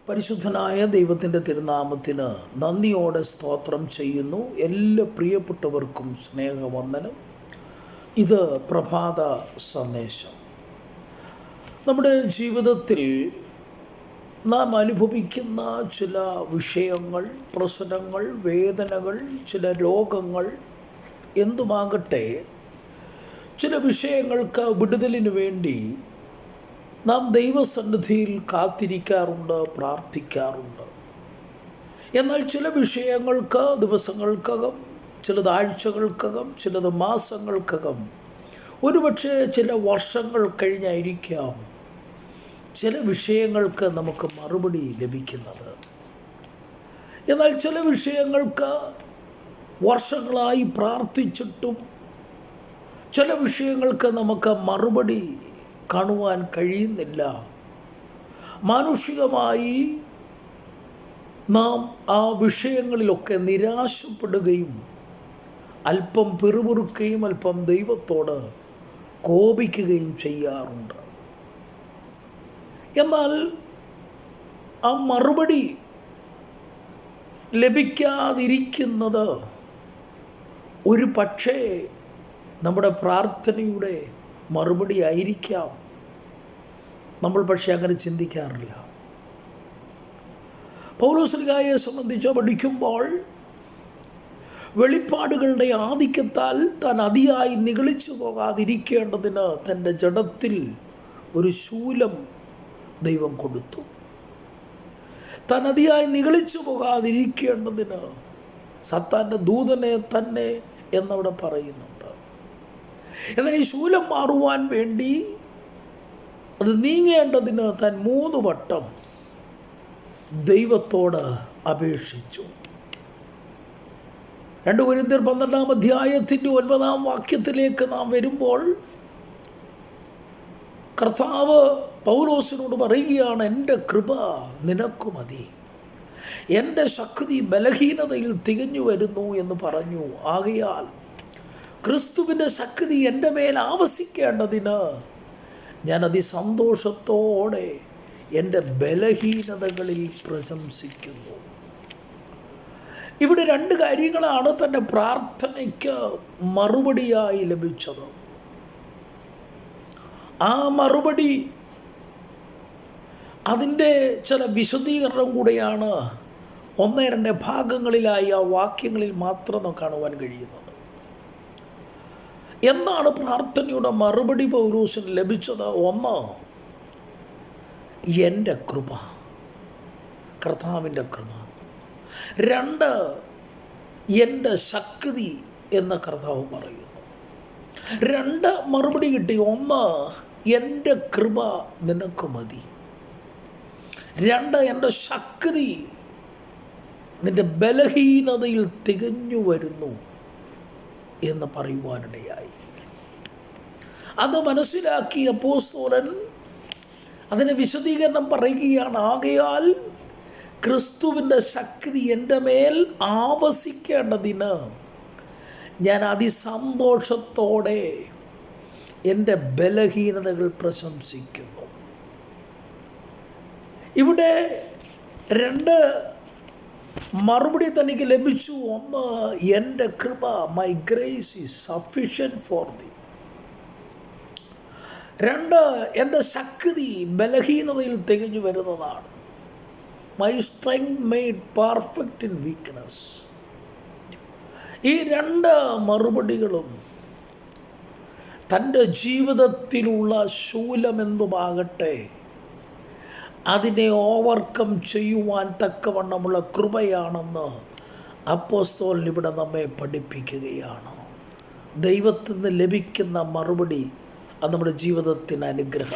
പരിശുദ്ധനായ ദൈവത്തിൻ്റെ തിരുനാമത്തിന് നന്ദിയോടെ സ്തോത്രം ചെയ്യുന്നു. എല്ലാ പ്രിയപ്പെട്ടവർക്കും സ്നേഹവന്ദനം. ഇത് പ്രഭാത സന്ദേശം. നമ്മുടെ ജീവിതത്തിൽ നാം അനുഭവിക്കുന്ന ചില വിഷയങ്ങൾ, പ്രശ്നങ്ങൾ, വേദനകൾ, ചില രോഗങ്ങൾ എന്തുമാകട്ടെ, ചില വിഷയങ്ങൾക്ക് വിടുതലിന് വേണ്ടി നാം ദൈവസന്നിധിയിൽ കാത്തിരിക്കാറുണ്ട്, പ്രാർത്ഥിക്കാറുണ്ട്. എന്നാൽ ചില വിഷയങ്ങൾക്ക് ദിവസങ്ങൾക്കകം, ചിലത് ആഴ്ചകൾക്കകം, ചിലത് മാസങ്ങൾക്കകം, ഒരുപക്ഷെ ചില വർഷങ്ങൾ കഴിഞ്ഞായിരിക്കാം ചില വിഷയങ്ങൾക്ക് നമുക്ക് മറുപടി ലഭിക്കുന്നത്. എന്നാൽ ചില വിഷയങ്ങൾക്ക് വർഷങ്ങളായി പ്രാർത്ഥിച്ചിട്ടും ചില വിഷയങ്ങൾക്ക് നമുക്ക് മറുപടി കാണുവാൻ കഴിയുന്നില്ല. മാനുഷികമായി നാം ആ വിഷയങ്ങളിലൊക്കെ നിരാശപ്പെടുകയും അല്പം പിറുപിറുക്കുകയും അല്പം ദൈവത്തോട് കോപിക്കുകയും ചെയ്യാറുണ്ട്. എന്നാൽ ആ മറുപടി ലഭിക്കാതിരിക്കുന്നത് ഒരു പക്ഷേ നമ്മുടെ പ്രാർത്ഥനയുടെ മറുപടി ആയിരിക്കാം. നമ്മൾ പക്ഷേ അങ്ങനെ ചിന്തിക്കാറില്ല. പൗലോസ്ലീഹായെ സംബന്ധിച്ച് പഠിക്കുമ്പോൾ വെളിപ്പാടുകളുടെ ആധിക്യത്താൽ താൻ അതിയായി നിഗളിച്ചു പോകാതിരിക്കേണ്ടതിന് തൻ്റെ ജഡത്തിൽ ഒരു ശൂലം ദൈവം കൊടുത്തു. താൻ അതിയായി നിഗളിച്ചു പോകാതിരിക്കേണ്ടതിന് സത്താൻ്റെ ദൂതനെ തന്നെ എന്നവിടെ പറയുന്നുണ്ട്. എന്നാൽ ഈ ശൂലം മാറുവാൻ വേണ്ടി അത് നീങ്ങേണ്ടതിന് താൻ 3 വട്ടം ദൈവത്തോട് അപേക്ഷിച്ചു. 2 കൊരിന്ത്യർ 12-ാം അധ്യായത്തിൻ്റെ 9-ാം വാക്യത്തിലേക്ക് നാം വരുമ്പോൾ കർത്താവ് പൗലോസിനോട് പറയുകയാണ്, എൻ്റെ കൃപ നിനക്കു മതി, എൻ്റെ ശക്തി ബലഹീനതയിൽ തികഞ്ഞു വരുന്നു എന്ന് പറഞ്ഞു. ആകയാൽ ക്രിസ്തുവിൻ്റെ ശക്തി എൻ്റെ മേൽ ആവസിക്കേണ്ടതിന് ഞാൻ അതിസന്തോഷത്തോടെ എൻ്റെ ബലഹീനതകളിൽ പ്രശംസിക്കുന്നു. ഇവിടെ 2 കാര്യങ്ങളാണ് തൻ്റെ പ്രാർത്ഥനയ്ക്ക് മറുപടിയായി ലഭിച്ചത്. ആ മറുപടി അതിൻ്റെ ചില വിശദീകരണം കൂടെയാണ് 1-2 ഭാഗങ്ങളിലായി ആ വാക്യങ്ങളിൽ മാത്രം കാണുവാൻ കഴിയുന്നത്. എന്താണ് പ്രാർത്ഥനയുടെ മറുപടി പൗലോസിന് ലഭിച്ചത്? 1, എൻ്റെ കൃപ, കർത്താവിൻ്റെ കൃപ. 2, എൻ്റെ ശക്തി എന്ന് കർത്താവ് പറയുന്നു. 2 മറുപടി കിട്ടി. 1, എൻ്റെ കൃപ നിനക്ക് മതി. 2, എൻ്റെ ശക്തി നിൻ്റെ ബലഹീനതയിൽ തികഞ്ഞു വരുന്നു എന്ന് പറയുവാനിടയായി. അത് മനസ്സിലാക്കി അപ്പോസ്തലൻ അതിന് വിശദീകരണം പറയുകയാണ്. ആകയാൽ ക്രിസ്തുവിൻ്റെ ശക്തി എൻ്റെ മേൽ ആവസിക്കേണ്ടതിന് ഞാൻ അതിസന്തോഷത്തോടെ എൻ്റെ ബലഹീനതകൾ പ്രശംസിക്കുന്നു. ഇവിടെ 2 മറുപടി തനിക്ക് ലഭിച്ചു. 1, എൻ്റെ കൃപ, my grace is sufficient for the. 2, എൻ്റെ ശക്തി ബലഹീനതയിൽ തികഞ്ഞു വരുന്നതാണ്. My strength made perfect in weakness. ഈ 2 മറുപടികളും തൻ്റെ ജീവിതത്തിലുള്ള ശൂലമെന്തുമാകട്ടെ അതിനെ ഓവർകം ചെയ്യുവാൻ തക്കവണ്ണമുള്ള കൃപയാണെന്ന് അപ്പോസ്തലൻ ഇവിടെ നമ്മെ പഠിപ്പിക്കുകയാണ്. ദൈവത്തിൽ നിന്ന് ലഭിക്കുന്ന മറുപടി അത് നമ്മുടെ ജീവിതത്തിന് അനുഗ്രഹമാണ്.